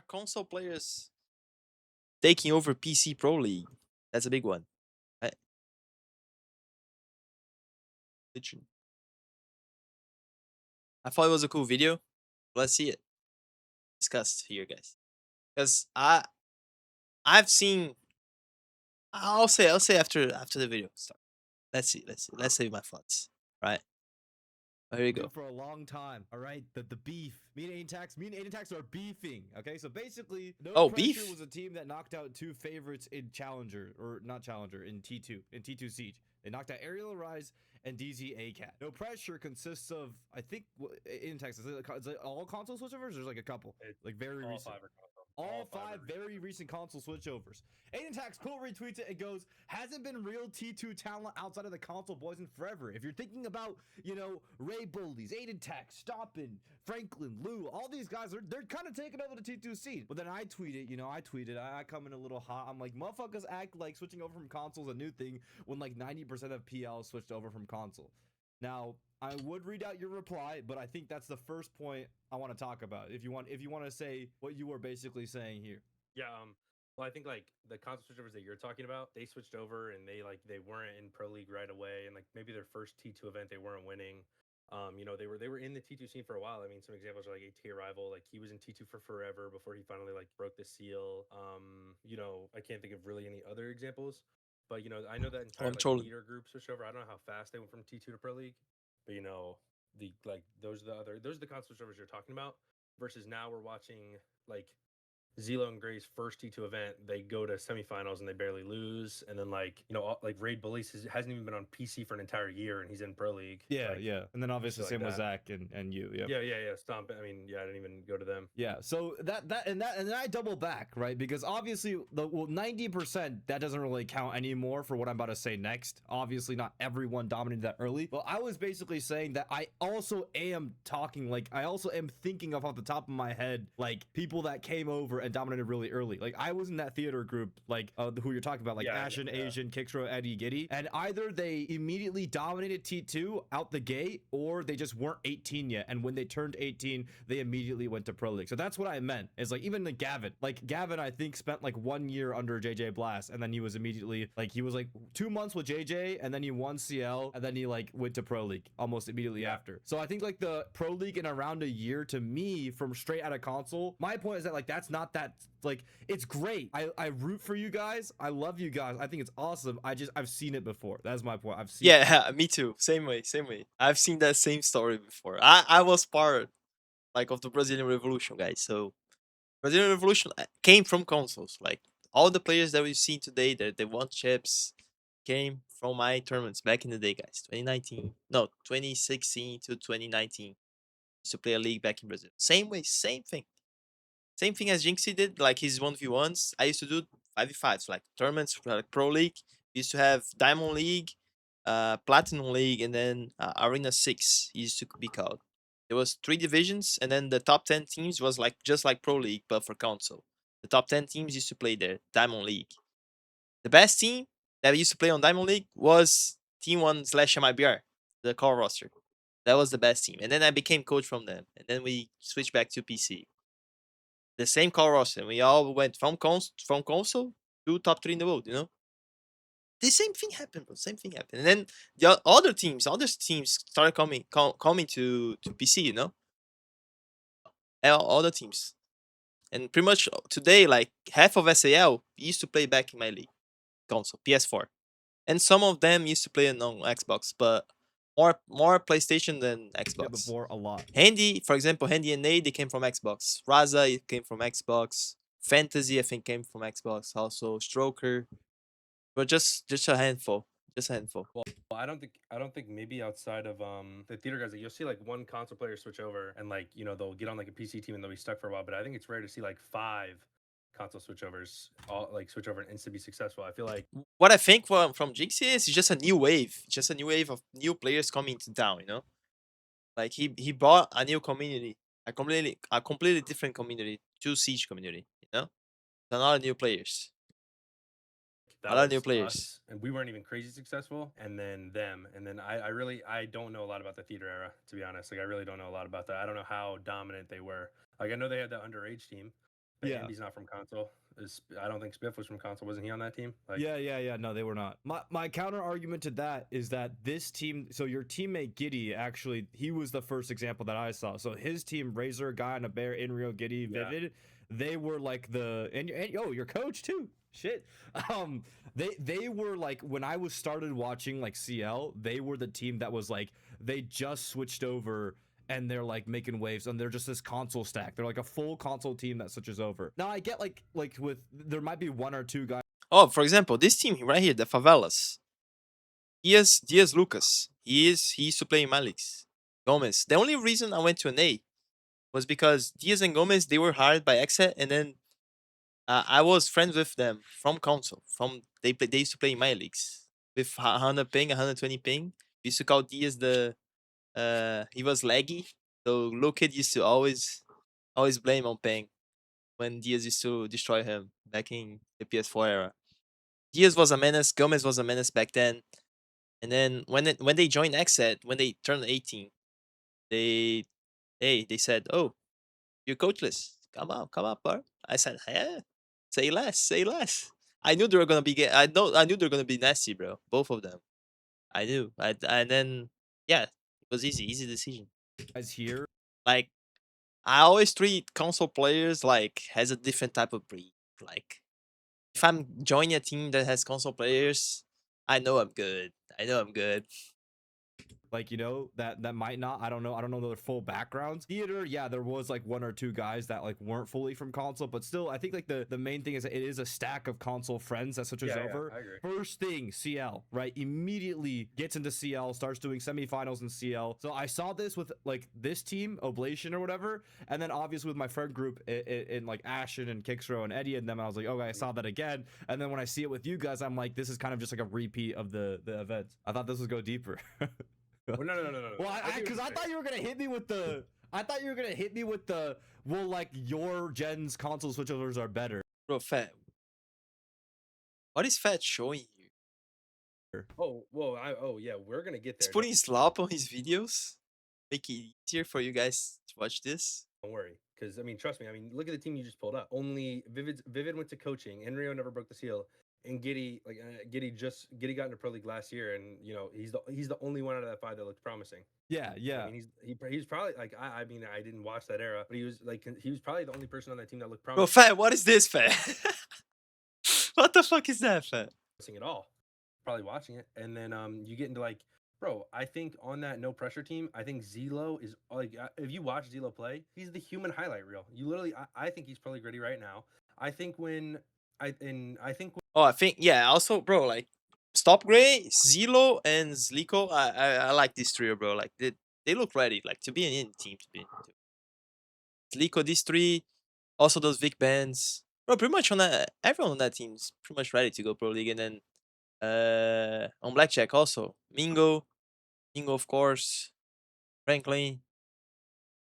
are console players taking over PC Pro League? That's a big one. Right? I thought it was a cool video. Let's see it discussed here, guys. Because I've seen. I'll say after the video starts. Let's see. Let's say my thoughts. Right. Here you go. For a long time, all right. The beef. Me and Aiden are beefing. Okay, so basically, No Pressure beef? was a team that knocked out two favorites in Challenger, or not Challenger, in T2 Siege. They knocked out Aerial Rise and DZ ACAT. No Pressure consists of, I think, in Texas, is it all console switchovers? There's like a couple, like very all recent. Five are console. All five very recent console switchovers. Aiden Tax cool retweets it and goes, hasn't been real T2 talent outside of the console boys in forever. If you're thinking about, you know, Ray Bullies, Aiden Tax, Stompin, Franklin, Lou, all these guys, they're kind of taking over the T2 scene. But then I tweeted, I come in a little hot. I'm like, motherfuckers act like switching over from console is a new thing when like 90% of PL switched over from console. Now, I would read out your reply, but I think that's the first point I want to talk about. If you want to say what you were basically saying here. Yeah, well, I think like the console switchovers that you're talking about, they switched over and they weren't in Pro League right away, and like maybe their first T2 event they weren't winning. They were in the T2 scene for a while. I mean, some examples are like AT Arrival, like he was in T2 for forever before he finally like broke the seal. I can't think of really any other examples, but I know that entire leader group switched over. I don't know how fast they went from T2 to Pro League, but those are the console switchovers you're talking about. Versus now we're watching like Zelo and Gray's first T2 event, they go to semifinals and they barely lose. And then Raid Bullies hasn't even been on PC for an entire year and he's in Pro League. Yeah. And then obviously same with Zach and you. Yeah. Stomp. I mean, I didn't even go to them. Yeah. So and then I double back, right? Because obviously 90% that doesn't really count anymore for what I'm about to say next. Obviously not everyone dominated that early. But I was basically saying that I also am thinking of off the top of my head, like people that came over and dominated really early. Like I was in that theater group, like who you're talking about, like Ashen, Asian, Kixro, Eddie, Giddy, and either they immediately dominated T2 out the gate, or they just weren't 18 yet. And when they turned 18, they immediately went to Pro League. So that's what I meant. Is like even Gavin, I think spent like 1 year under JJ Blast, and then he was immediately he was like 2 months with JJ, and then he won CL, and then he like went to Pro League almost immediately after. So I think like the Pro League in around a year to me from straight out of console. My point is that like that's not that it's great. I root for you guys. I love you guys. I think it's awesome. I've seen it before. That's my point. I've seen it. Me too. Same way. I've seen that same story before. I was part of the Brazilian Revolution, guys. So Brazilian Revolution came from consoles. Like all the players that we've seen today that they won chips came from my tournaments back in the day, guys. 2016 to 2019. Used to play a league back in Brazil. Same way, same thing. Same thing as Jinxie did, like his 1v1s. I used to do 5v5s, like tournaments, like Pro League. We used to have Diamond League, Platinum League, and then Arena 6 used to be called. There was 3 divisions, and then the top 10 teams was just like Pro League, but for console. The top 10 teams used to play there, Diamond League. The best team that used to play on Diamond League was Team 1/MIBR, the core roster. That was the best team. And then I became coach from them. And then we switched back to PC. The same core roster. We all went from console to top 3 in the world, The same thing happened, bro. Same thing happened. And then the other teams started coming to PC, All the teams. And pretty much today, like half of SAL used to play back in my league. Console, PS4. And some of them used to play on Xbox, but more PlayStation than Xbox. Yeah, before a lot. Handy, for example, Handy and Nate, they came from Xbox. Raza, it came from Xbox. Fantasy, I think, came from Xbox. Also, Stroker, but just a handful. Just a handful. Well, I don't think maybe outside of the theater guys, you'll see like one console player switch over and they'll get on like a PC team and they'll be stuck for a while. But I think it's rare to see like 5 console switchovers all switch over and instantly be successful. I feel like what I think from Jinxie is just a new wave. Just a new wave of new players coming to town, Like he brought a new community, a completely different community, to Siege community, A lot of new players. A lot of new players. Us, and we weren't even crazy successful, and then them, and then I don't know a lot about the theater era, to be honest. Like I really don't know a lot about that. I don't know how dominant they were. Like I know they had that underage team, But Yeah. Andy's not from console. I don't think Spiff was from console. Wasn't he on that team? Like, Yeah. No, they were not. My counter argument to that is that this team, so your teammate Giddy, actually, he was the first example that I saw. So his team, Razor, Guy on a Bear, Inrio, Giddy, Yeah. Vivid, they were like and your coach too. Shit. They were like, when I was started watching like CL, they were the team that was like, they just switched over and they're like making waves and they're just this console stack. They're like a full console team that switches over. Now I get like with, there might be one or two guys. Oh, for example, this team right here, the Favelas. Diaz Lucas. He used to play in my leagues. Gomez. The only reason I went to an A was because Diaz and Gomez, they were hired by Exet, and then I was friends with them from console. They used to play in my leagues with 100 ping, 120 ping. We used to call Diaz he was laggy. So Lookid used to always blame on ping when Diaz used to destroy him back in the PS4 era. Diaz was a menace. Gomez was a menace back then. And then when they joined Exet, when they turned 18, they said, "Oh, you're coachless. Come up, bro." I said, "Yeah, say less, say less." I knew they were gonna be. I knew they were gonna be nasty, bro. Both of them. I knew. And then yeah, it was easy decision. Guys here. Like I always treat console players like has a different type of breed. Like if I'm joining a team that has console players, I know I'm good. I know I'm good. Like, you know, that might not, I don't know their full backgrounds. Theater, yeah, there was like one or two guys that like weren't fully from console, but still I think like the main thing is that it is a stack of console friends that switches over. I agree. First thing, CL, right? Immediately gets into CL, starts doing semifinals in CL. So I saw this with like this team, Oblation or whatever, and then obviously with my friend group in like Ashen and Kixro and Eddie and them, I was like, okay, I saw that again. And then when I see it with you guys, I'm like, this is kind of just like a repeat of the events. I thought this would go deeper. Well, no. Well, because I thought you were gonna hit me with the. I thought you were gonna hit me with the. Well, like your gen's console switchovers are better. Bro, Fat. What is Fat showing you? Oh, well, yeah, we're gonna get He's there. putting slop on his videos. Make it easier for you guys to watch this. Don't worry, because I mean, trust me. I mean, look at the team you just pulled up. Only Vivid went to coaching. Enrio never broke the seal, and Giddy Giddy got into Pro League last year, and you know he's the only one out of that 5 that looks promising. Yeah. I mean, he's probably like I mean I didn't watch that era, but he was probably the only person on that team that looked Bro, promising. Fat, what is this, Fat? What the fuck is that, Fat? At all. Probably watching it, and then you get into like, bro. I think on that no pressure team, I think Zelo is like if you watch Zelo play, he's the human highlight reel. You literally, I think he's probably gritty right now. I think Oh, I think yeah. Also, bro, like Stop Gray, Zelo, and Zliko. I like this trio, bro. Like they look ready, like to be in any team. To be in. Zliko, these three, also those Vic bands, bro. Pretty much on that, everyone on that team is pretty much ready to go pro league. And then on Blackjack also Mingo, of course, Franklin,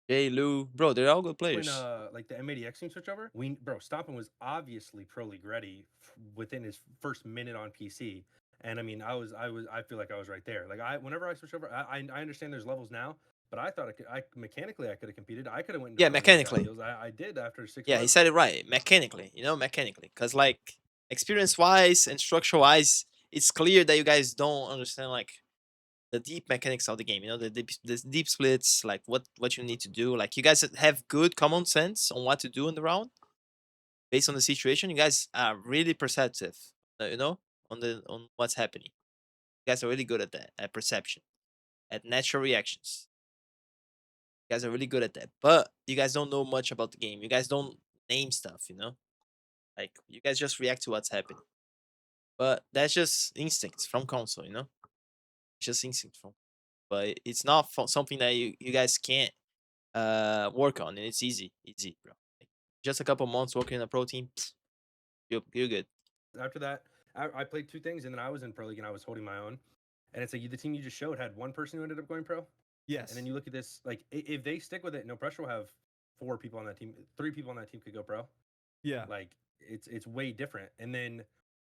Jay, Lou, bro. They're all good when players. like the M80X team switch over, Stompin was obviously pro league ready within his first minute on PC. And I mean, I feel like I was right there. Like whenever I switch over, I understand there's levels now, but I thought I mechanically I could have competed. I could have went into Yeah, pro league and got mechanically. deals. I did after 6 Yeah, he months. said it right. Mechanically, mechanically. Because, like, experience wise and structure wise, it's clear that you guys don't understand, like, the deep mechanics of the game. The deep splits, like, what you need to do. Like, you guys have good common sense on what to do in the round based on the situation. You guys are really perceptive, on what's happening. You guys are really good at that, at perception, at natural reactions. You guys are really good at that. But you guys don't know much about the game. You guys don't name stuff, Like, you guys just react to what's happening. But that's just instincts from console, It's just instinct from. But it's not something that you guys can't work on, and it's easy, bro. Like, just a couple months working in a pro team, you're good. After that, I played 2 things, and then I was in pro league and I was holding my own. And it's like the team you just showed had 1 person who ended up going pro. Yes. And then you look at this, like if they stick with it, no pressure will have 4 people on that team. 3 people on that team could go pro. Yeah. Like it's way different. And then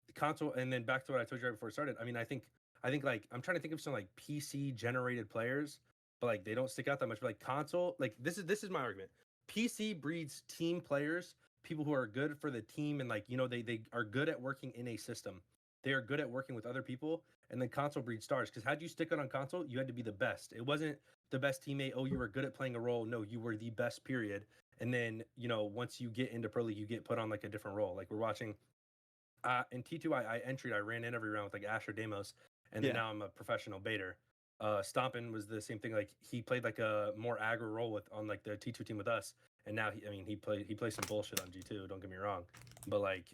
the console, and then back to what I told you right before it started. I mean, I think like I'm trying to think of some like PC generated players, but like they don't stick out that much. But like console, like this is my argument. PC breeds team players people who are good for the team and like they are good at working in a system. They are good at working with other people, and then console breeds stars. Because had you stick it on console, you had to be the best. It wasn't the best teammate. Oh, you were good at playing a role. No, you were the best. Period. And then once you get into pro league, you get put on like a different role. Like we're watching in T2, I entered. I ran in every round with like Asher Demos, and then Yeah. now I'm a professional baiter. Stompin was the same thing. Like he played like a more aggro role with on like the T2 team with us, and now he plays some bullshit on G2. Don't get me wrong, but like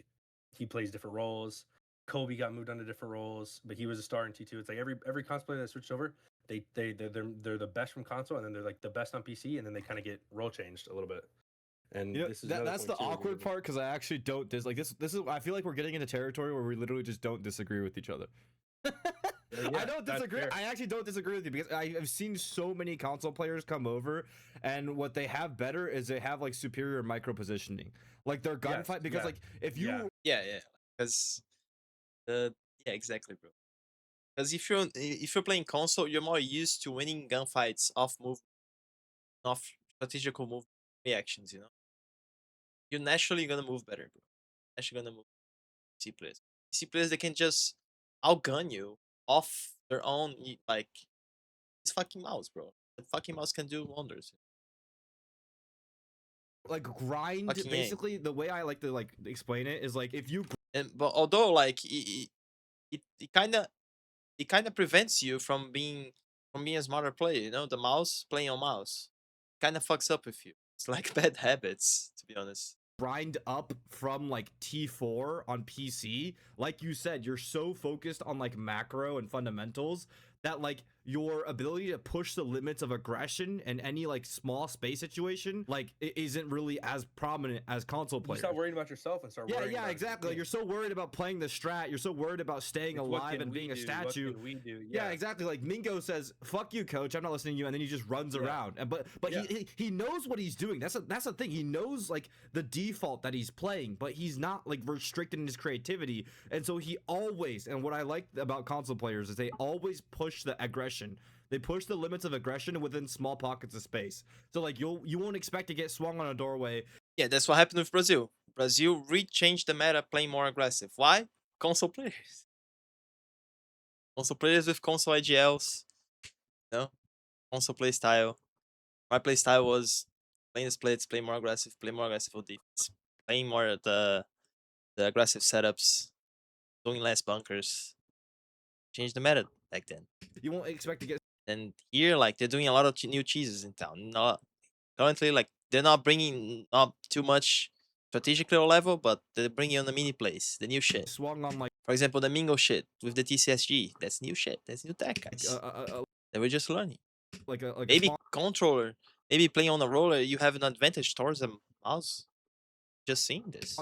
he plays different roles. Kobe got moved onto different roles, but he was a star in T2. It's like every console player that switched over, they're the best from console, and then they're like the best on PC, and then they kind of get role changed a little bit. And this is that's the awkward part because I actually don't like this. This is I feel like we're getting into territory where we literally just don't disagree with each other. I don't disagree. I actually don't disagree with you because I've seen so many console players come over, and what they have better is they have like superior micro positioning, like their gunfight. Because like if you yeah, because yeah, exactly, bro. Because if you're playing console, you're more used to winning gunfights off strategical move reactions. You're naturally gonna move better, bro. Naturally gonna move PC players. PC players, they can just outgun you off their own like it's fucking mouse, bro. The fucking mouse can do wonders. like grind, Fucking aim. basically the way I like to like explain it is like if you But although like it kind of prevents you from being a smarter player. The mouse playing on mouse kind of fucks up with you. It's like bad habits, to be honest. grind up from like T4 on PC, like you said, you're so focused on like macro and fundamentals that like your ability to push the limits of aggression in any like small space situation like it isn't really as prominent as console You players. start worrying about yourself and start worrying. Yeah, exactly. Like, you're so worried about playing the strat. You're so worried about staying alive and being a statue. What can we do? Yeah, exactly. Like Mingo says, "Fuck you, coach. I'm not listening to you," and then he just runs around. And but he knows what he's doing. That's the thing. He knows like the default that he's playing, but he's not like restricted in his creativity. And so he always, and what I like about console players is they always push the aggression. They push the limits of aggression within small pockets of space. So like you won't expect to get swung on a doorway. Yeah, that's what happened with Brazil. Brazil re-changed the meta, playing more aggressive. Why? Console players. Console players with console IGLs. Console play style. My play style was playing the splits, play more aggressive for defense, playing more the aggressive setups, doing less bunkers. Changed the meta back then. You won't expect to get. And here, like, they're doing a lot of new cheeses in town. Not currently, like, they're not bringing up too much strategic level, but they're bringing on the mini plays, the new shit. Swung on like For example, the Mingo shit with the TCSG. That's new shit. That's new tech, guys. They were just learning. Maybe controller, maybe playing on a roller, you have an advantage towards the mouse. Just seeing this.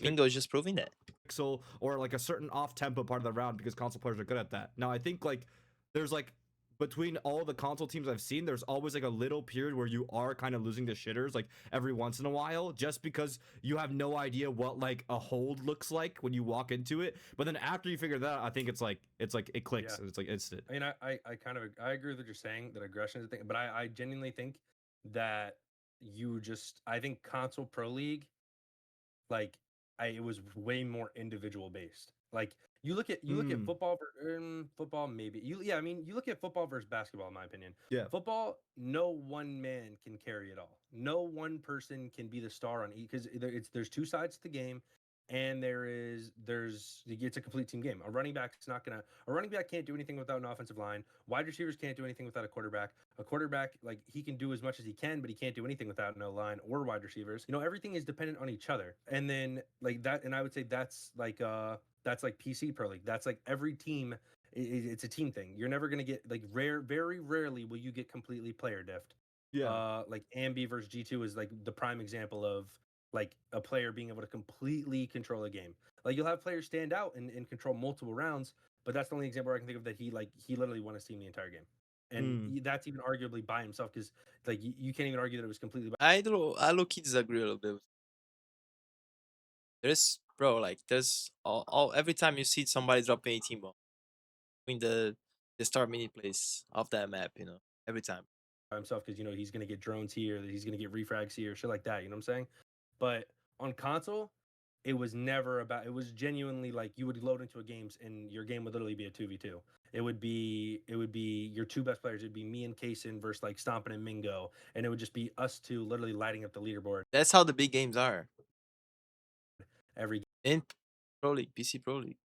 Mingo is just proving that. Pixel or like a certain off tempo part of the round because console players are good at that. Now I think like there's like between all the console teams I've seen, there's always like a little period where you are kind of losing the shitters like every once in a while, just because you have no idea what like a hold looks like when you walk into it. But then after you figure that out, I think it's like it clicks. Yeah. It's like instant. I mean, I agree with what you're saying that aggression is a thing, but I genuinely think that I think console pro league, like it was way more individual based. Like you look at football maybe I mean you look at football versus basketball in my opinion. Yeah, football, no one man can carry it all. No one person can be the star on each, because there's two sides to the game, and it's a complete team game. A running back can't do anything without an offensive line. Wide receivers can't do anything without a quarterback. A quarterback, like, he can do as much as he can, but he can't do anything without no line or wide receivers. Everything is dependent on each other. And then like that, and I would say that's like PC Pro League. That's like every team. It's a team thing. You're never gonna get like very rarely will you get completely player diffed. Yeah. Like Ambi versus G2 is like the prime example of like a player being able to completely control a game. Like you'll have players stand out and control multiple rounds, but that's the only example I can think of that he literally won his team the entire game. And that's even arguably by himself, because like you can't even argue that it was completely by. I low-key disagree a little bit. There's all every time you see somebody dropping a team bomb in the start mini plays of that map, every time. By himself, because he's gonna get drones here, that he's gonna get refrags here, shit like that. You know what I'm saying? But On console, it was never about. It was genuinely like you would load into a games and your game would literally be a 2v2. It would be your two best players. It'd be me and Kaysen versus like Stompin and Mingo, and it would just be us two literally lighting up the leaderboard That's how the big games are. every In Pro League, PC Pro League.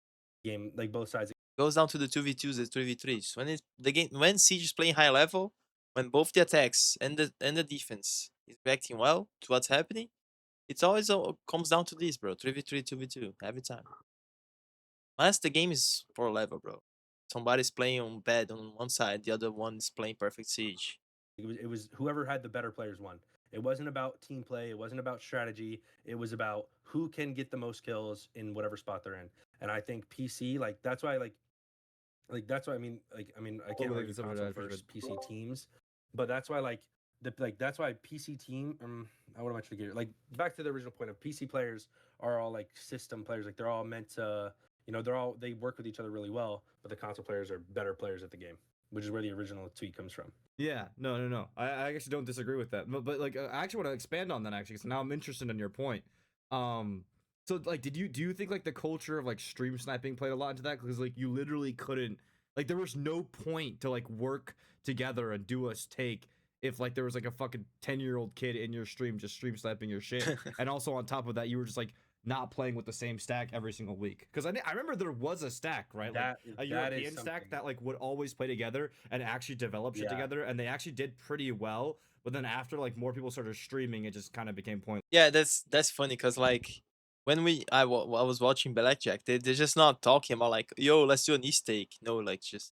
game, like both sides. Goes down to the 2v2s and 3v3s. When Siege is playing high level, when both the attacks and the defense is reacting well to what's happening, it's always comes down to this, bro. 3v3, 2v2 every time. Unless the game is poor level, bro. Somebody's playing on bad on one side, the other one is playing perfect Siege. It was whoever had the better players won. It wasn't about team play. It wasn't about strategy. It was about who can get the most kills in whatever spot they're in. And I think PC, like that's why that's why I can't Overly argue some of console that for versus PC teams, but that's why that's why PC team. What am I trying to get? Like back to the original point of PC players are all like system players. Like they're all meant to, they work with each other really well. But the console players are better players at the game, which is where the original tweet comes from. Yeah, no. I actually don't disagree with that. But like, I actually want to expand on that actually, because now I'm interested in your point. So like, do you think like the culture of like stream sniping played a lot into that? Because like you literally couldn't, like, there was no point to like work together and do a take if like there was like a fucking 10-year-old kid in your stream just stream sniping your shit, and also on top of that you were just like not playing with the same stack every single week. Because I remember there was a stack, right? That- Like a that is European stack something. that like would always play together and actually develop shit Yeah. together, and they actually did pretty well. But then after like more people started streaming, it just kind of became pointless. Yeah, that's funny because like when I was watching Blackjack, they're just not talking about like, yo, let's do an e-stake. No, like just,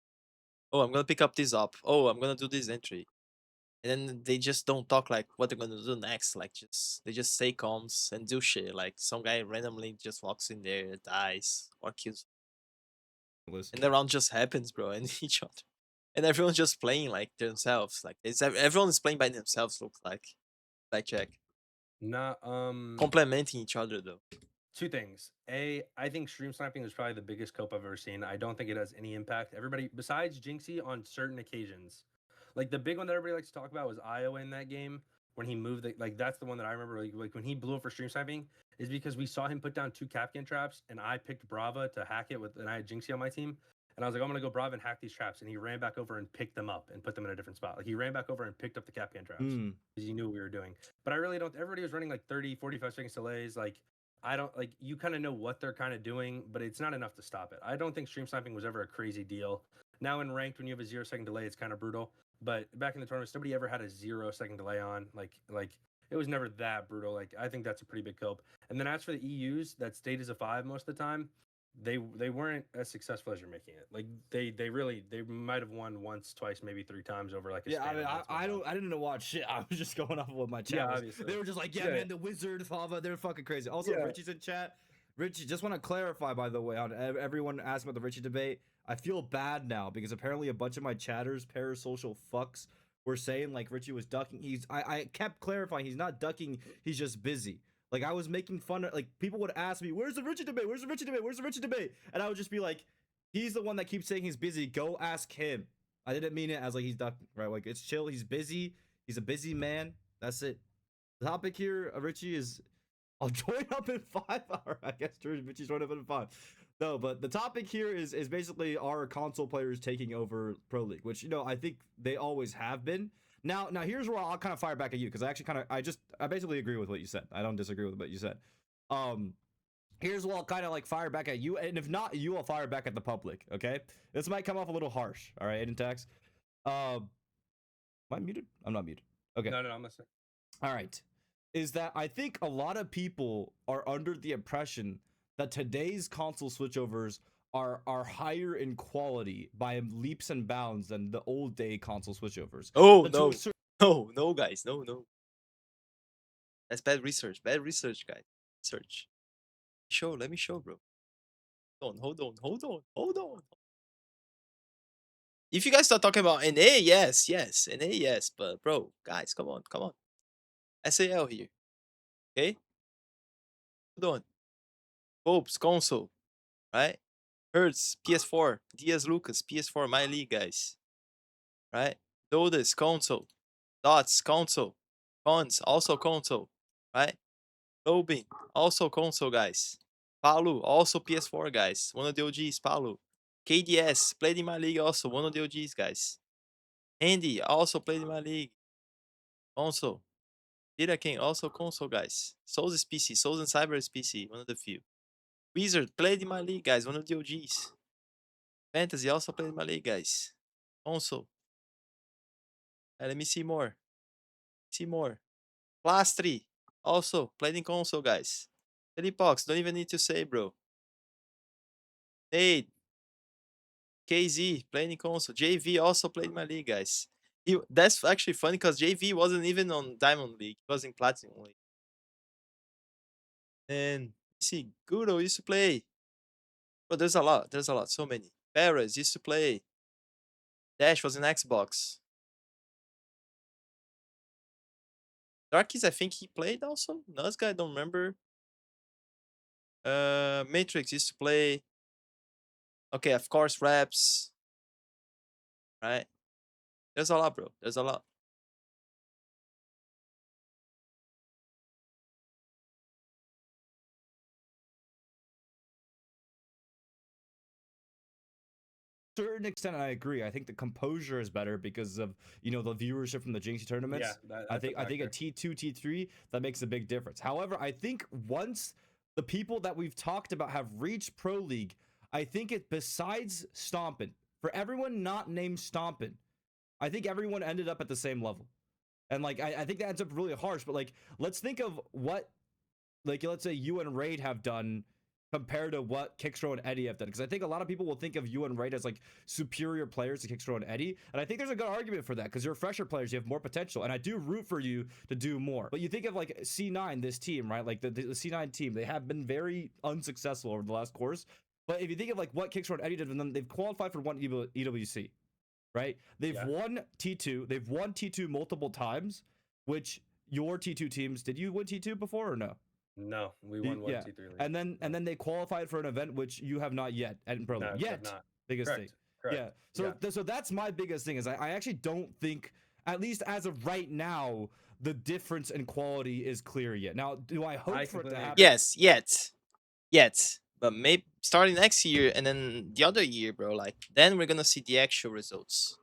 oh, I'm gonna pick up this up. Oh, I'm gonna do this entry. And then they just don't talk like what they're gonna do next. Like they just say comms and do shit. Like some guy randomly just walks in there, dies or kills, and the round just happens, bro, and each other, and everyone's just playing like themselves. Like everyone is playing by themselves. Looks like Blackjack Not complementing each other though. Two things. I think stream sniping is probably the biggest cope I've ever seen. I don't think it has any impact. Everybody besides Jinxie on certain occasions. Like the big one that everybody likes to talk about was Iowa in that game when he moved like that's the one that I remember like when he blew up for stream sniping is because we saw him put down 2 Capcan traps and I picked Brava to hack it and I had Jinxie on my team. And I was like, I'm gonna go Brava and hack these traps. And he ran back over and picked them up and put them in a different spot. Like he ran back over and picked up the Capcan traps because he knew what we were doing. But I really don't. Everybody was running like 30, 45 seconds delays. Like I don't like you kind of know what they're kind of doing, but it's not enough to stop it. I don't think stream sniping was ever a crazy deal. Now in ranked, when you have a 0-second delay, it's kind of brutal. But back in the tournaments, nobody ever had a 0-second delay on. Like it was never that brutal. Like I think that's a pretty big cope. And then as for the EUs that stayed as a 5 most of the time, they weren't as successful as you're making it. Like they might have won once, twice, maybe 3 times over like a Yeah, I span mean, of months, I months. didn't know what shit. I was just going off of what my chat Yeah, was. obviously. They were just like, yeah, Yeah. man, the wizard, Fava, they're fucking crazy. Also, Yeah. Richie's in chat. Richie, just want to clarify, by the way, on everyone asked about the Richie debate. I feel bad now because apparently a bunch of my chatters, parasocial fucks, were saying like Richie was ducking. I kept clarifying he's not ducking. He's just busy. Like I was making fun of, like, people would ask me, "Where's the Richie debate? Where's the Richie debate? Where's the Richie debate?" And I would just be like, "He's the one that keeps saying he's busy. Go ask him." I didn't mean it as like he's ducking, right? Like it's chill. He's busy. He's a busy man. That's it. The topic here, Richie, is I'll join up in 5 hours. I guess Richie's joined up in 5. No, but the topic here is basically our console players taking over Pro League, which I think they always have been. Now here's where I'll kind of fire back at you because I actually I basically agree with what you said. I don't disagree with what you said. Here's where I'll kind of like fire back at you, and if not, you will fire back at the public. Okay, this might come off a little harsh. All right, Aiden Tax. Am I muted? I'm not muted. Okay. No, I'm listening. All right. Is that I think a lot of people are under the impression that today's console switchovers are higher in quality by leaps and bounds than the old day console switchovers. Oh But to no, a cer- no, guys, no. That's bad research, guys. Research. Let me show, bro. Hold on. If you guys start talking about NA, yes, NA, yes, but bro, guys, come on. SAL here, okay? Hold on. Popes, console, right? Hertz, PS4, Diaz Lucas, PS4, my league, guys. Right? Dodas, console. Dots, console. Cons, also console. Right? Stompin, also console, guys. Paulo, also PS4, guys. One of the OGs, Paulo. KDS, played in my league also, one of the OGs, guys. Andy, also played in my league. Console. Dita King, also console, guys. Souls is PC, Souls and Cyber is PC, one of the few. Wizard, played in my league, guys, one of the OGs. Fantasy, also played in my league, guys. Console. Let me see more. See more. Plastri, also played in console, guys. Telepox, don't even need to say, bro. Nate, KZ, playing in console. JV also played in my league, guys. That's actually funny because JV wasn't even on Diamond League. He was in Platinum League. And see, Guro used to play. But there's a lot. There's a lot. So many. Perez used to play. Dash was in Xbox. Darkies, I think he played also. Nuzga, I don't remember. Matrix used to play. Okay, of course, Raps. Right? There's a lot, bro. There's a lot. Certain extent, I agree. I think the composure is better because of the viewership from the Jinxie tournaments. Yeah, I that's a think a factor. T2 T3 that makes a big difference. However, I think once the people that we've talked about have reached Pro League, I think it besides Stompin, for everyone not named Stompin, I think everyone ended up at the same level. And like I think that ends up really harsh, but like let's think of what like let's say you and Raid have done compared to what Kickstro and Eddie have done. Because I think a lot of people will think of you and Raid as like superior players to Kickstro and Eddie. And I think there's a good argument for that because you're fresher players, you have more potential. And I do root for you to do more. But you think of like C9, this team, right? Like the C9 team, they have been very unsuccessful over the last course. But if you think of like what Kickstro and Eddie did, then they've qualified for one EWC, right? They've Yeah. won T2. They've won T2 multiple times, which your T2 teams, did you win T2 before or no? No, we won one Yeah, T3 league. and then they qualified for an event which you have not yet at Pro League. No, Yet, not. biggest Correct. thing. Correct. Yeah. So so that's my biggest thing is I actually don't think, at least as of right now, the difference in quality is clear yet. Now, do I hope I for it to completely happen? agree. Yes, yet. But maybe starting next year and then the other year, bro, like then we're gonna see the actual results.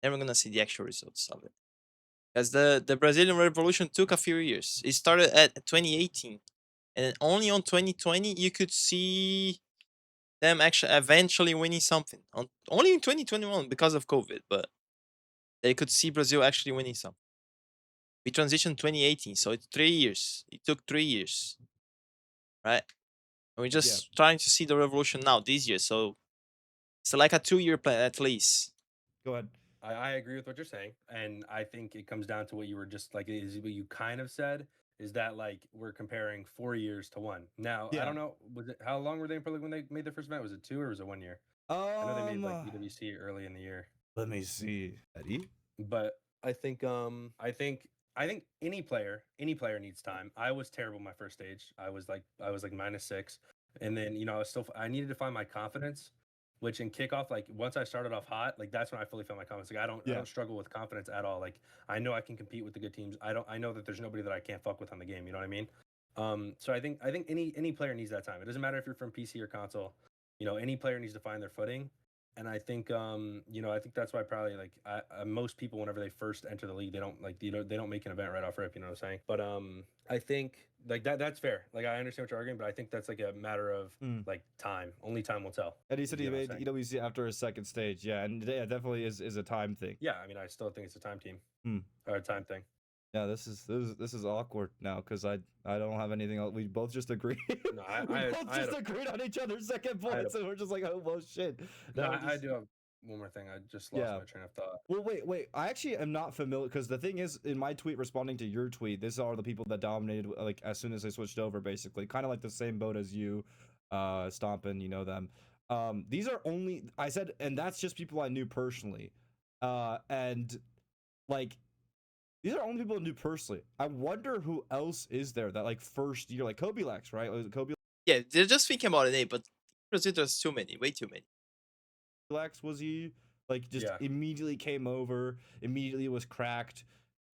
Then we're gonna see the actual results of it. Because the Brazilian Revolution took a few years. It started at 2018. And then only on 2020 you could see them actually eventually winning something. Only in 2021 because of COVID, but they could see Brazil actually winning something. We transitioned 2018, so it's 3 years. It took 3 years, right? And we're just trying to see the revolution now this year. So it's like a 2-year plan at least. Go ahead. I agree with what you're saying, and I think it comes down to what you were just like is what you kind of said is that like we're comparing 4 years to one. Now I don't know how long were they in Pro League when they made their first event? Was it 2 or was it 1 year? I know they made like EWC early in the year. Let me see, Eddie. But I think I think any player needs time. I was terrible my first stage. I was like -6, and then I needed to find my confidence, which in kickoff, like once I started off hot, like that's when I fully found my confidence. Like I don't struggle with confidence at all. Like I know I can compete with the good teams. I know that there's nobody that I can't fuck with on the game. You know what I mean? So I think any player needs that time. It doesn't matter if you're from PC or console. Any player needs to find their footing. And I think I think that's why probably like most people whenever they first enter the league, they don't like they don't make an event right off rip, you know what I'm saying? But I think like that's fair. Like I understand what you're arguing, but I think that's like a matter of like time. Only time will tell. Eddie said he made EWC after his second stage. Yeah, and yeah, definitely is a time thing. Yeah, I mean I still think it's a time team. Or a time thing. Yeah, this is awkward now because I don't have anything else. We both just agreed. No, we both just agreed on each other's second points, and we're just like, oh well, shit. No, I do have one more thing. I just lost my train of thought. Well, wait. I actually am not familiar because the thing is, in my tweet responding to your tweet, these are the people that dominated like as soon as they switched over, basically, kind of like the same boat as you, Stompin. You know them. These are only I said, and that's just people I knew personally, and like. These are only people I knew personally. I wonder who else is there that like first year, like Kobe Lax, right? Was it Kobe? Yeah, they're just thinking about a name, but there's too many, way too many. Lax was he like just immediately came over, immediately was cracked.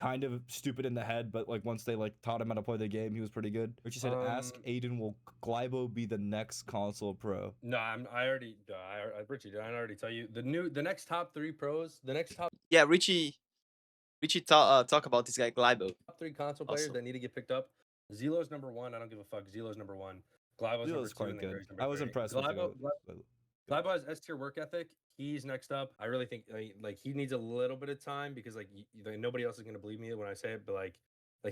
kind of stupid in the head, but like once they like taught him how to play the game, he was pretty good. Richie said, "Ask Aiden, will Glybo be the next console pro?" No, Richie, did I already tell you the next top 3 pros, the next top Yeah, Richie talk about this guy Glybo. 3 console players Also. that need to get picked up? Zelo's number 1. I don't give a fuck. Zelo's number 1. Glybo's number Zelo's 2, quite and then good. Gray's number I was 3. impressed with Glybo has S tier work ethic. He's next up. I really think like he needs a little bit of time because like nobody else is gonna believe me when I say it, but like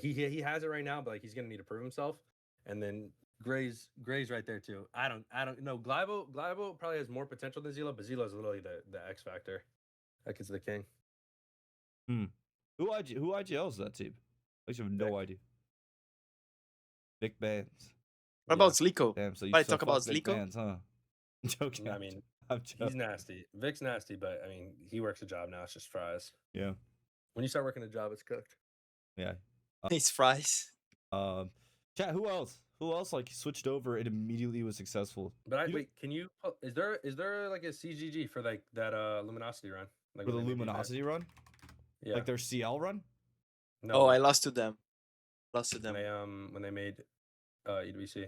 he has it right now, but like he's gonna need to prove himself. And then Gray's right there too. I don't know. Glybo probably has more potential than Zelo, but Zelo's literally the X factor. That kid's the king. Who IGL is that team? I actually have no idea. Big bands. What about Sliko? Damn, so you Probably still talk about fuck big Sliko? bands, huh? I'm joking. I mean, I'm joking. he's nasty. Vic's nasty, but I mean, he works a job now. It's just fries. Yeah. When you start working a job, it's cooked. Yeah. It's fries. Chat. Who else? Who else like switched over and immediately was successful? But wait, can you? Is there like a CGG for like that Luminosity run? Like For the when they made Luminosity run? Yeah. Like their CL run? No. Oh, I lost to them. Lost to them. When they made EWC.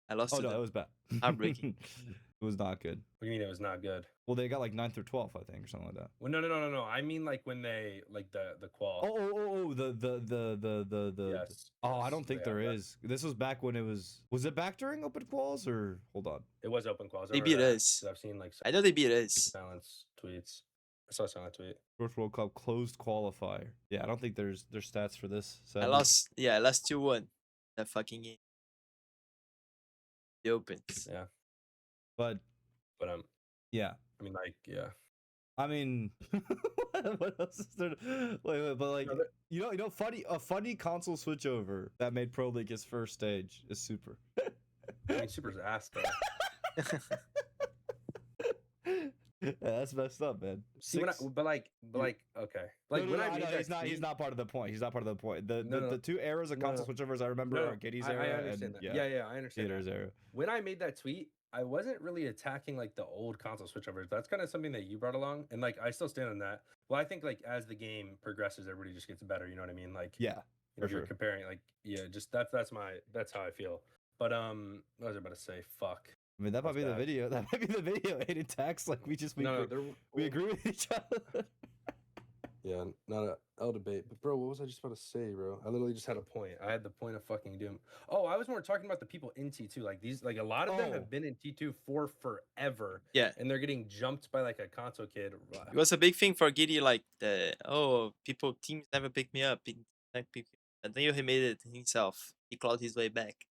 I lost Oh to no, them. it was bad. Heartbreaking. It was not good. What do you mean it was not good? Well, they got like 9th or 12th, I think, or something like that. Well, no. I mean like when they like the qual. The Yes. Oh, I don't think Yeah, there is. This was back when it was. Was it back during open quals or hold on? It was open quals. They beat us. I've seen like I know they beat us. silence tweets. I saw a silent tweet. First World Cup closed qualifier. Yeah, I don't think there's stats for this. I sadly. lost. Yeah, I lost 2-1. That fucking game. The opens. Yeah. But yeah. I mean like yeah. I mean, what else is there? Wait, but like, a funny console switchover that made Pro League its first stage is Super. I mean Super's ass though. Yeah, that's messed up, man. See, but like okay, like no, he's not part of the point. He's not part of the point. The 2 eras of console switchovers I remember are Giddy's era I understand and that. Yeah, I understand. Theater's era. When I made that tweet, I wasn't really attacking like the old console switchovers. That's kind of something that you brought along, and like I still stand on that. Well, I think like as the game progresses, everybody just gets better. You know what I mean? Like yeah, if you're comparing, like just that's how I feel. But what was I about to say? Fuck. I mean, that might be the video. That might be the video. Aiden attacks like we agree with each other. Yeah, not I'll debate. But bro, what was I just about to say, bro? I literally just had a point. I had the point of fucking doom. Oh, I was more talking about the people in T2. Like these, like a lot of them have been in T2 for forever. Yeah. And they're getting jumped by like a console kid. It was a big thing for Giddy, like teams never pick me up. And then he made it himself. He clawed his way back.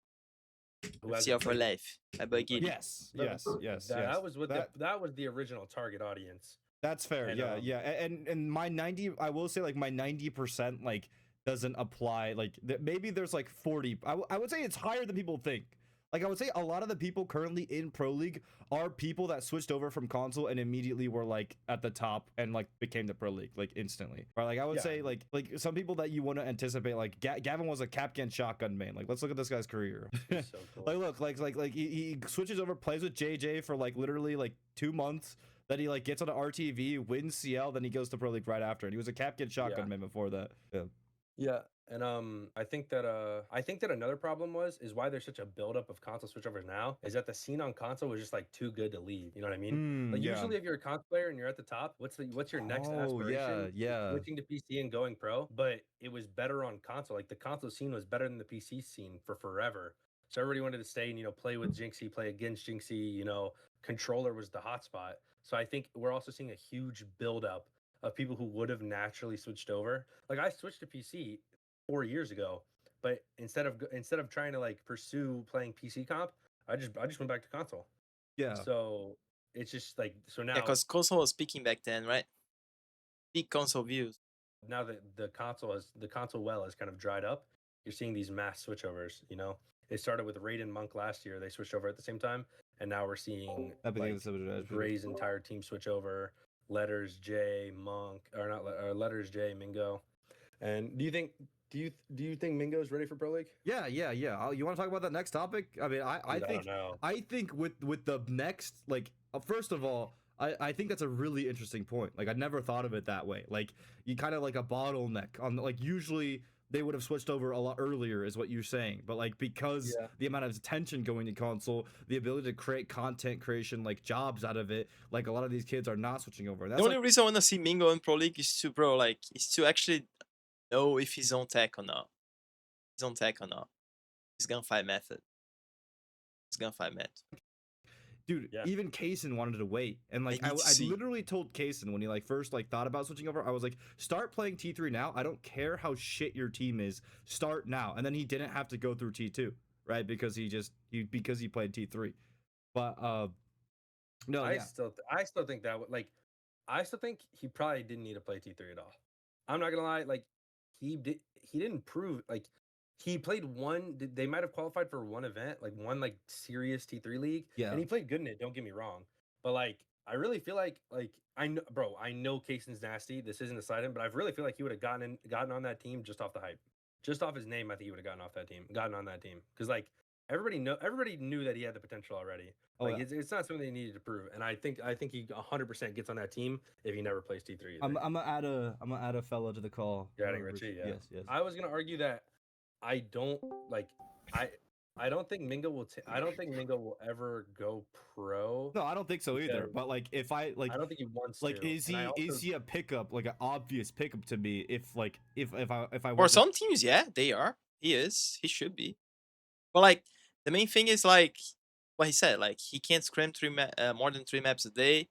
CL for life. I buy Giddy. Yes. That was what that was the original target audience. That's fair. And, yeah. And my 90, I will say like my 90% like doesn't apply. Like maybe there's like 40. I would say it's higher than people think. Like I would say a lot of the people currently in Pro League are people that switched over from console and immediately were like at the top and like became the Pro League like instantly. Right? Like I would say like some people that you wouldn't anticipate. Like Gavin was a Capcan shotgun main. Like let's look at this guy's career. So cool. like he switches over, plays with JJ for like literally like 2 months. That he like gets on an RTV, wins CL, then he goes to Pro League right after. And he was a Capcan shotgun man before that. Yeah. And I think that another problem is why there's such a buildup of console switchovers now is that the scene on console was just like too good to leave. You know what I mean? Like usually if you're a console player and you're at the top, what's your next aspiration? Yeah. Switching to PC and going pro. But it was better on console. Like the console scene was better than the PC scene for forever. So everybody wanted to stay and play with Jinxie, play against Jinxie. Controller was the hotspot. So I think we're also seeing a huge buildup of people who would have naturally switched over. Like I switched to PC 4 years ago, but instead of trying to like pursue playing PC comp, I just went back to console. Yeah. So it's just like now. Yeah, because console was peaking back then, right? Peak console views. Now that the console well has kind of dried up, you're seeing these mass switchovers. It started with Raid and Monk last year. They switched over at the same time. And now we're seeing Gray's entire team switch over. Letters J, Monk, or not Letters J, Mingo. And do you think Mingo's ready for Pro League? Yeah. You want to talk about that next topic? I mean, I think with the next, like, first of all, I think that's a really interesting point. Like I never thought of it that way. Like you kind of like a bottleneck on like usually they would have switched over a lot earlier is what you're saying. But like because Yeah. the amount of attention going to console, the ability to create content creation like jobs out of it, like a lot of these kids are not switching over. The That's only like reason I want to see Mingo in Pro League is to, bro, like, is to actually know if he's on tech or not. He's on tech or not. His gunfight method. His gunfight method. dude, Yeah. even Kaysen wanted to wait, and like I need to I see. literally told Kaysen when he like first like thought about switching over, I was like, start playing T3 now. I don't care how shit your team is, start now. And then he didn't have to go through T2, right? Because because he played T3. But no, I yeah, still think that like I still think he probably didn't need to play T3 at all. I'm not gonna lie, like he didn't prove like he played one. They might have qualified for one event, like one like serious T3 league, yeah. and he played good in it. Don't get me wrong, but like I really feel like I know, bro. I know Kaysen's nasty. This isn't a side him, but I really feel like he would have gotten on that team just off the hype, just off his name. I think he would have gotten on that team because like everybody knew that he had the potential already. Oh, Like yeah. it's not something they needed to prove, and I think he 100% gets on that team if he never plays T3. I'm gonna add a fella to the call. You're adding Richie, yeah. Yes. I was gonna argue that I don't like I I don't think Mingo will. I don't think Mingo will ever go pro. No, I don't think so either. because But like, if I like, I don't think he wants like, to. is And I he also, a pickup, like an obvious pickup to me? If like, if I For wasn't- some teams, yeah, they are. He is. He should be. But like, the main thing is like what he said. Like, he can't scrim more than 3 maps a day,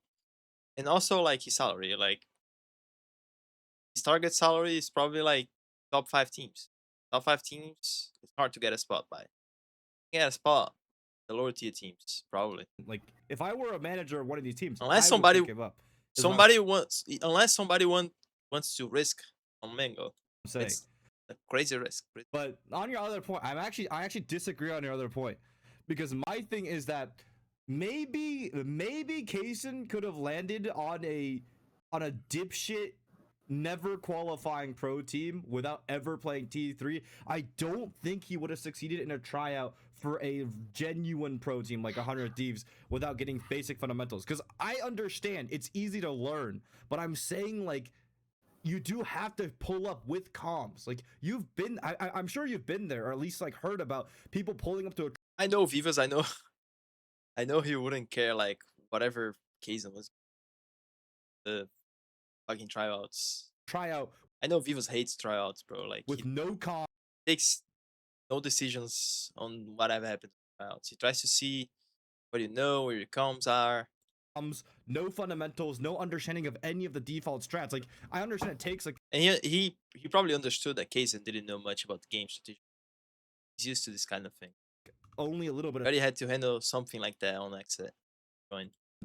and also like his salary. Like, his target salary is probably like top 5 teams. Top 5 teams, it's hard to get a spot by. Get a spot, the lower tier teams probably. like, if I were a manager of one of these teams, Unless I somebody- would pick him up. is what Unless somebody wants to risk on Mingo. I'm saying. It's a crazy risk. But on your other point, I actually disagree on your other point, because my thing is that maybe Kaysen could have landed on a dipshit never qualifying pro team without ever playing T3. I don't think he would have succeeded in a tryout for a genuine pro team like 100 Thieves without getting basic fundamentals. Because I understand it's easy to learn, but I'm saying like you do have to pull up with comms. Like you've been, I'm sure you've been there, or at least like heard about people pulling up to a I know Vivas. I know he wouldn't care like whatever Kazan was. The fucking tryouts. tryout I know Vivas hates tryouts, bro. Like with he no comms. takes no decisions on whatever happens in tryouts. He tries to see what you know, where your comms are. No fundamentals, no understanding of any of the default strats. Like I understand it takes like And he probably understood that Kazan didn't know much about the game strategy. He's used to this kind of thing. only a little bit He of already had to handle something like that on exit.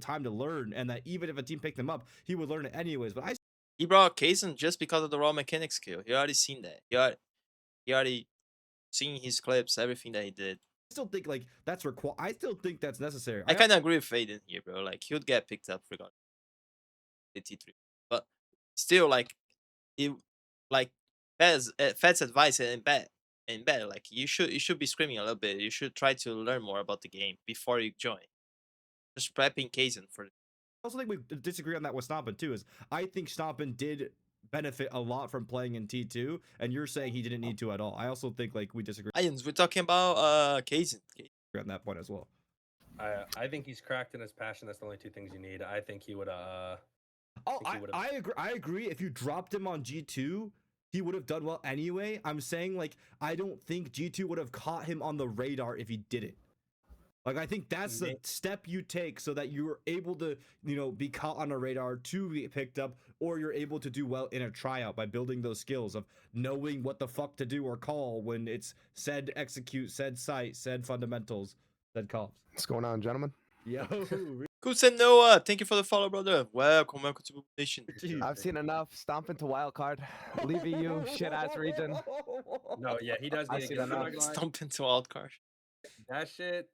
time to learn, and that even if a team picked him up, he would learn it anyways. But I He brought Kazan just because of the raw mechanic skill. He already seen that. He already seen his clips, everything that he did. still think like that's I still think that's necessary. I kind of agree with Faden here, bro. Like he would get picked up regardless. The T3, but still, like it, like Fed's advice and bad like you should be screaming a little bit. You should try to learn more about the game before you join. Just prepping Kazan for. I also think we disagree on that with Stompin too. Is I think Stompin did benefit a lot from playing in T2, and you're saying he didn't need to at all. I also think like we disagree Lions, we're talking about Kazan. on that point as well. I think he's cracked in his passion. That's the only two things you need. I think he would. Oh, think he would've- I agree. I agree. If you dropped him on G2, he would have done well anyway. I'm saying like I don't think G2 would have caught him on the radar if he didn't. Like I think that's the step you take so that you're able to, be caught on a radar to be picked up, or you're able to do well in a tryout by building those skills of knowing what the fuck to do or call when it's said execute, said sight, said fundamentals, said calls. What's going on, gentlemen? Yo, Kusen Noah, thank you for the follow, brother. Welcome to Boom Nation. I've seen enough. Stomp into wild card. Leave you shit ass region. No, yeah, he does I need to see get. that I'm now. not gonna lie, Stomp into wildcard. that shit.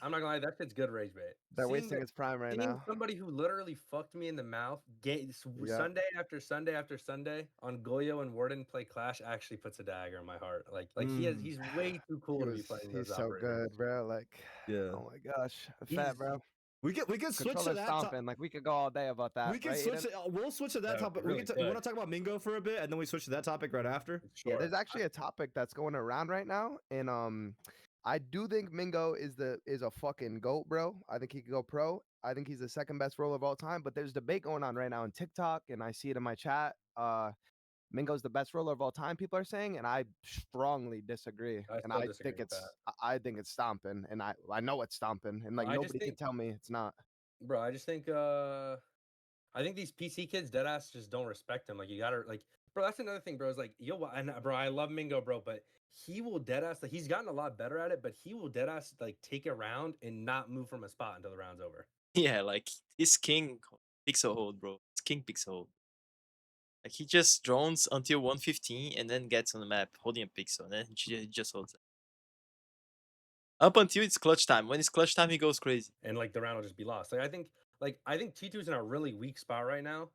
I'm not gonna lie, that shit's good rage bait. They're Seeing wasting that- its prime right seeing now. somebody who literally fucked me in the mouth Yeah. Sunday after Sunday after Sunday on Goyo and Warden play Clash actually puts a dagger in my heart. Like he's way too cool to be playing those He's so operators. good, bro. Like, yeah. oh my gosh, fat, He's- bro. We could switch to Controller that. Stompin. Like we could go all day about that. We can right, switch. Aiden? We'll switch to that Yeah, topic. we really You want could. to talk about Mingo for a bit, and then we switch to that topic right after. Yeah, Sure. there's actually a topic that's going around right now, and I do think Mingo is a fucking goat, bro. I think he could go pro. I think he's the second best roller of all time. But there's debate going on right now on TikTok, and I see it in my chat. Mingo's the best roller of all time. People are saying, and I strongly disagree. I And still I disagree think with that. I think it's Stompin, and I know it's Stompin, and like I just nobody can think, tell me it's not. bro. I think these PC kids, dead ass, just don't respect him. Like you gotta like, bro. That's another thing, bro. Is like, and bro, I love Mingo, bro, but he will dead ass. Like he's gotten a lot better at it, but he will dead ass like take a round and not move from a spot until the round's over. Yeah, like he's king pixel hold, bro. It's king pixel hold. Like he just drones until 115 and then gets on the map holding a pixel, and then he just holds it. Up until it's clutch time. When it's clutch time, he goes crazy. And like the round will just be lost. Like I think T2's in a really weak spot right now,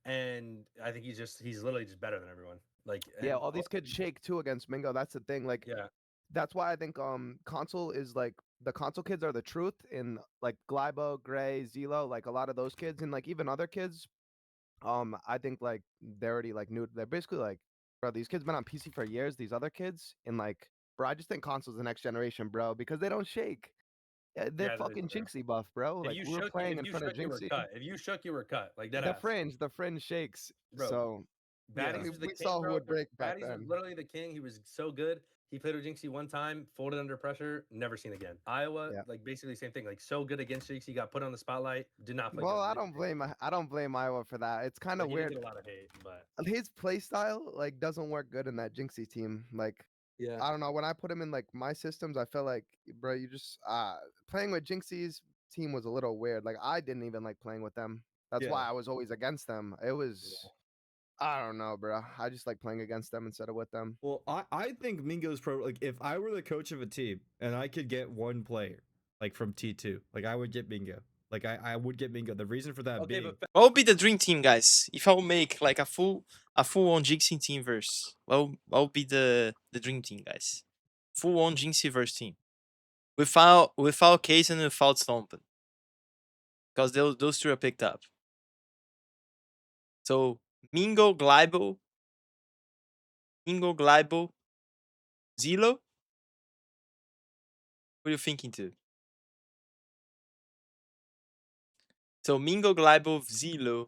and I think he's literally just better than everyone. Like Yeah, and all these kids shake too against Mingo. That's the thing. Like yeah, that's why I think console is like the console kids are the truth in like Glybo, Gray, Zelo, like a lot of those kids and like even other kids. I think like they're already like new. They're basically like, bro, these kids been on PC for years. These other kids and like, bro, I just think console's the next generation, bro, because they don't shake. They're yeah, that is fucking true. Jinxie buff, bro. If Like you we were shook, playing if in you front of shook, you were Jinxie. cut. If you shook, you were cut. Like that The ass. the fringe shakes. Bro, So yeah, Baddies we, was the we king, saw who bro. would break back Baddies was then. literally the king. He was so good. He played with Jinxie one time, folded under pressure, never seen again. Iowa, Yeah. like basically the same thing. Like so good against Jinxie, got put on the spotlight, did not play Well, good. I don't blame Iowa for that. It's kind Like, of he did weird. get a lot of hate, but His play style like doesn't work good in that Jinxie team. Like yeah. I don't know. When I put him in like my systems, I felt like, bro, you just playing with Jinxie's team was a little weird. Like I didn't even like playing with them. That's why Yeah. I was always against them. It was I don't know, bro. I just like playing against them instead of with them. Well, I think Mingo's pro. Like, if I were the coach of a team and I could get one player, like from T2, like I would get Mingo. Like I would get Mingo. The reason for that Okay, being, but What would be the dream team, guys? If I will make like a full on Jinxie team verse, what would be the dream team, guys? Full on Jinxie verse team. Without Case and without Stompin. Because those two are picked up. So Mingo, Glybo, Zelo. What are you thinking to? So Mingo, Glybo, Zelo.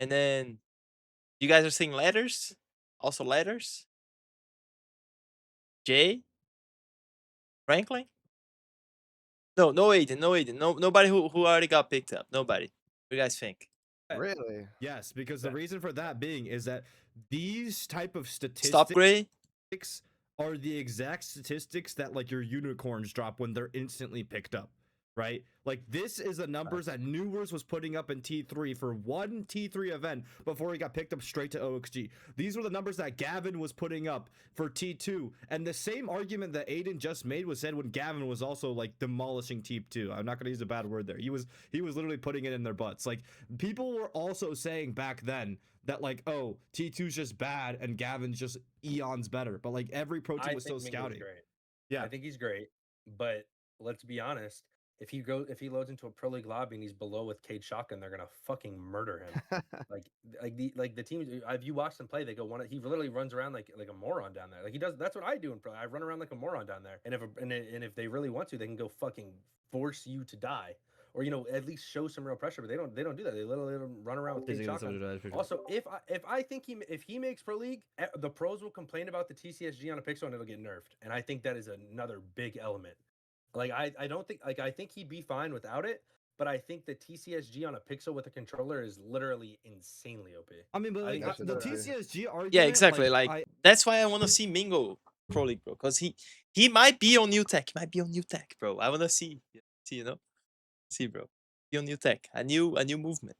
And then you guys are saying letters? Also letters? Jay? Franklin? No Aiden. Nobody who already got picked up. Nobody. What do you guys think? Really? yes, because the reason for that being is that these type of Stop statistics Gray? are the exact statistics that like your unicorns drop when they're instantly picked up, right? Like this is the numbers that Newers was putting up in T3 for one T3 event before he got picked up straight to OXG. These were the numbers that Gavin was putting up for T2, and the same argument that Aiden just made was said when Gavin was also like demolishing T2. I'm not gonna use a bad word there. He was literally putting it in their butts. Like people were also saying back then that like, oh, T2's just bad and Gavin's just eons better, but like every pro team I was think still Mingo's scouting. great. Yeah. I think he's great, but let's be honest. If he loads into a pro league lobby and he's below with Cade Shotgun, they're gonna fucking murder him. like the team. If you watch them play, they go one. He literally runs around like a moron down there. Like he does. That's what I do in pro. I run around like a moron down there. And if they really want to, they can go fucking force you to die, or at least show some real pressure. But they don't do that. They literally run around with Cade Shotgun. Also, if I think he makes pro league, the pros will complain about the TCSG on a pixel and it'll get nerfed. And I think that is another big element. Like I don't think I think he'd be fine without it, but I think the TCSG on a pixel with a controller is literally insanely OP. I mean, but like think the that's TCSG argument. Yeah, exactly. Like, that's why I want to see Mingo Pro League, bro. Because he might be on new tech. He might be on new tech, bro. I want to see, bro. Be on new tech. A new movement.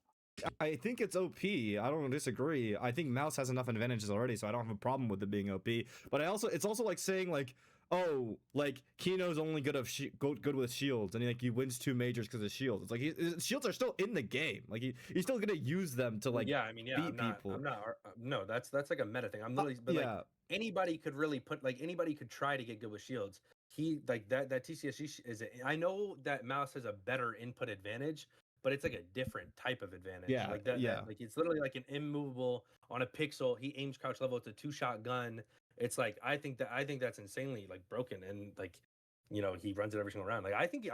I think it's OP. I don't disagree. I think Mouse has enough advantages already, so I don't have a problem with it being OP. But it's also like saying like, oh, like Kino's only good good with shields, and he wins 2 majors because of shields. It's like his shields are still in the game. Like he's still gonna use them to Well, like yeah, I mean, yeah, beat people. I'm not. No, that's like a meta thing. I'm literally, but like Yeah, anybody could really put, like anybody could try to get good with shields. He like that TCSG is. I know that Mouse has a better input advantage, but it's like a different type of advantage. Yeah, Like that, yeah. like it's literally like an immovable on a pixel. He aims crouch level. It's a 2-shot gun. It's like I think that's insanely like broken, and like he runs it every single round. Like I think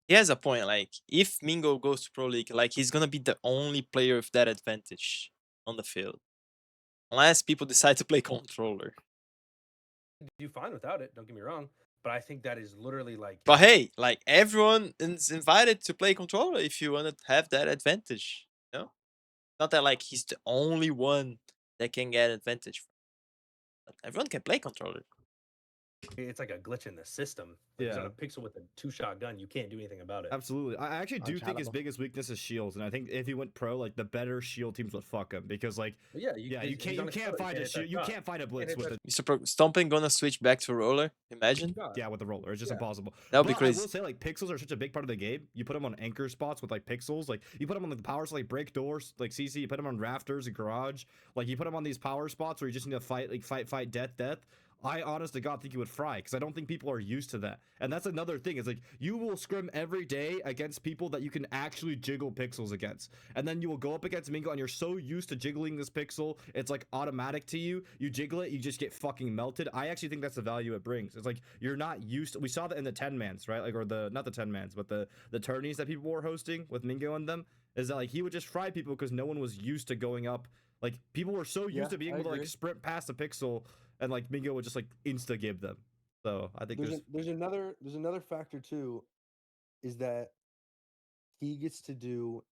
He has a point. Like, if Mingo goes to Pro League, like, he's gonna be the only player with that advantage on the field, unless people decide to play controller. do fine without it. Don't get me wrong, but I think that is literally like. But hey, like, everyone is invited to play controller if you want to have that advantage. You know, not that like he's the only one that can get advantage. But everyone can play controller. It's like a glitch in the system. Like he's on a pixel with a 2-shot gun. You can't do anything about it. Absolutely. I actually do think his Unchattable. biggest weakness is shields, and I think if he went pro, like the better shield teams would fuck him because like But yeah, you can't find a shield, you can't find a blitz with it. Mr. Stompin gonna switch back to roller. Imagine. Yeah, with the roller, it's just Yeah. impossible. That would be But crazy. I will say, like, pixels are such a big part of the game. You put them on anchor spots with like pixels, like you put them on the powers like break doors, like CC. You put them on rafters and garage, like you put them on these power spots where you just need to fight, like fight, death. I honest to God think you would fry because I don't think people are used to that. And that's another thing. Is like you will scrim every day against people that you can actually jiggle pixels against. And then you will go up against Mingo and you're so used to jiggling this pixel, it's like automatic to you. You jiggle it, you just get fucking melted. I actually think that's the value it brings. It's like you're not used to, we saw that in the 10-mans, right? Like, or the, not the 10-mans, but the tourneys that people were hosting with Mingo and them, is that like he would just fry people because no one was used to going up. Like people were so used to being able to like sprint past a pixel, and like Mingo would just like insta give them. So I think there's another factor too, is that he gets to do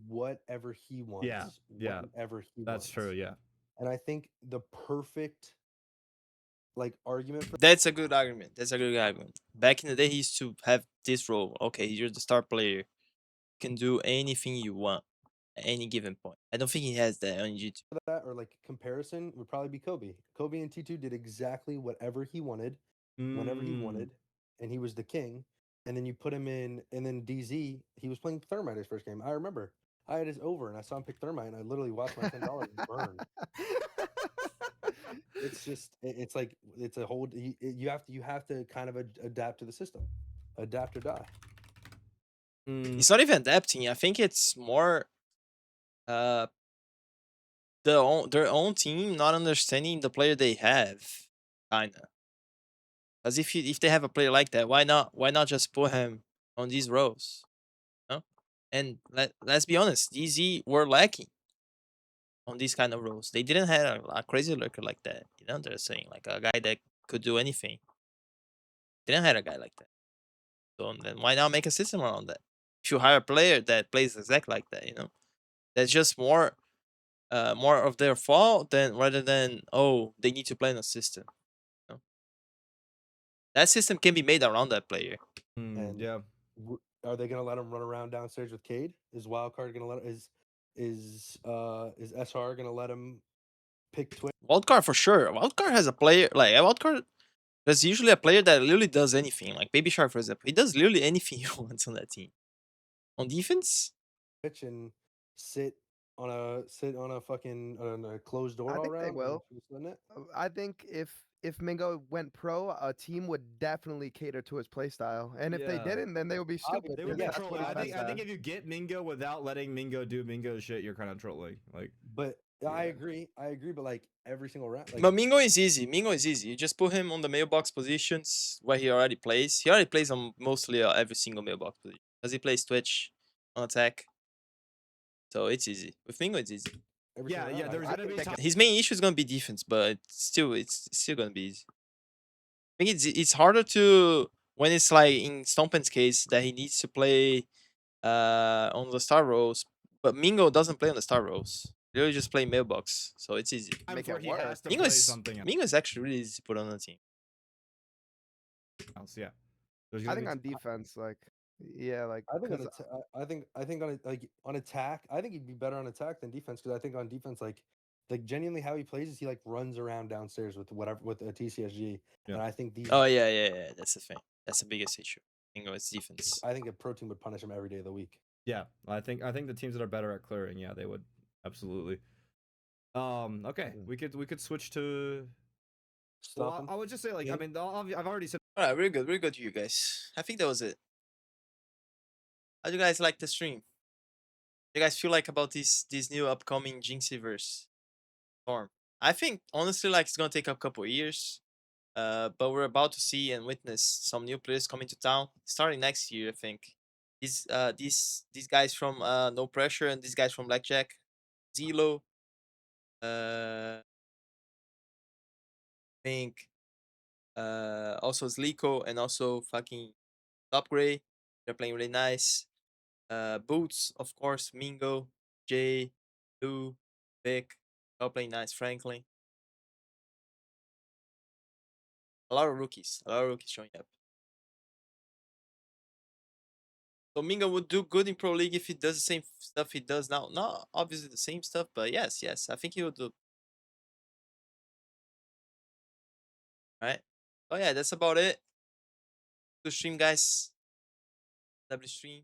whatever he wants. Yeah, whenever he that's wants. true. Yeah, And I think the perfect like argument for That's a good argument. That's a good argument. Back in the day, he used to have this role. Okay, you're the star player. You can do anything you want at any given point. I don't think he has that on G2. that, or like comparison, would probably be Kobe. Kobe in T2 did exactly whatever he wanted, whenever he wanted, and he was the king. And then you put him in, and then DZ, he was playing Thermite his first game. I remember I had his over, and I saw him pick Thermite, and I literally watched my $10 burn. It's just, it's like, it's a whole. You have to kind of adapt to the system, adapt or die. It's not even adapting. I think it's more their own team not understanding the player they have, kinda. Because if they have a player like that, why not just put him on these roles? No, and let's be honest, DZ were lacking on these kind of roles. They didn't have a crazy lurker like that. You know, they're saying like a guy that could do anything. They didn't have a guy like that. So then why not make a system around that? If you hire a player that plays exactly like that, you know, that's just more of their fault than rather than, oh, they need to play in a system. You know? That system can be made around that player. And yeah. Are they going to let him run around downstairs with Cade? Is Wildcard going to let is SR going to let him pick Twitch? Wildcard for sure. Wildcard has a player like a Wildcard. There's usually a player that literally does anything. Like Baby Shark, for example, he does literally anything he wants on that team. On defense, And sit on a fucking on a closed door I all think they around? will. Just letting it? I think if Mingo went pro, a team would definitely cater to his playstyle, and if they Yeah. didn't, then they would be stupid. They would be Yeah, That's trolling. what I he think said. if you get Mingo without letting Mingo do Mingo shit, you're kind of trolling. Like, But I Yeah. agree, but like every single round, like but Mingo is easy. Mingo is easy. You just put him on the mailbox positions where he already plays. He already plays on mostly every single mailbox position because he plays Twitch on attack. So it's easy. With Mingo, it's easy. every single round. there's I gonna think be they times. His main issue is gonna be defense, but it's still gonna be easy. I think it's harder to when it's like in Stompin's case that he needs to play on the star roles, but Mingo doesn't play on the star roles. He really just play mailbox, so it's easy. Make Where it he work. has to Mingo play is something Mingo is actually really easy to put on the team. else. Yeah. There's I gonna think be on defense, like, yeah, like, I think on 'cause I think on like on attack, I think he'd be better on attack than defense because I think on defense, like Like genuinely, how he plays is he like runs around downstairs with whatever with a TCSG, Yeah. and I think these. Oh yeah. That's the thing. That's the biggest issue. Mingo is defense. I think a pro team would punish him every day of the week. Yeah, I think the teams that are better at clearing, yeah, they would absolutely. Okay, Mm. we could switch to. Well, Stompin. I would just say like Yeah. I mean I've already said. All right, very good. Very good to you guys. I think that was it. How do you guys like the stream? You guys feel like about this new upcoming Jinxieverse form? I think honestly, like it's gonna take a couple years. But we're about to see and witness some new players coming to town starting next year. I think these guys from No Pressure and these guys from Blackjack, Zelo. I think also Sliko and also fucking Top Gray. They're playing really nice. Boots, of course, Mingo, Jay, Lou, Vic, all playing nice. Franklin. A lot of rookies showing up. So Mingo would do good in Pro League if he does the same stuff he does now. Not obviously the same stuff, but yes, I think he would do. Right? Oh yeah, that's about it. Good stream, guys. Lovely stream.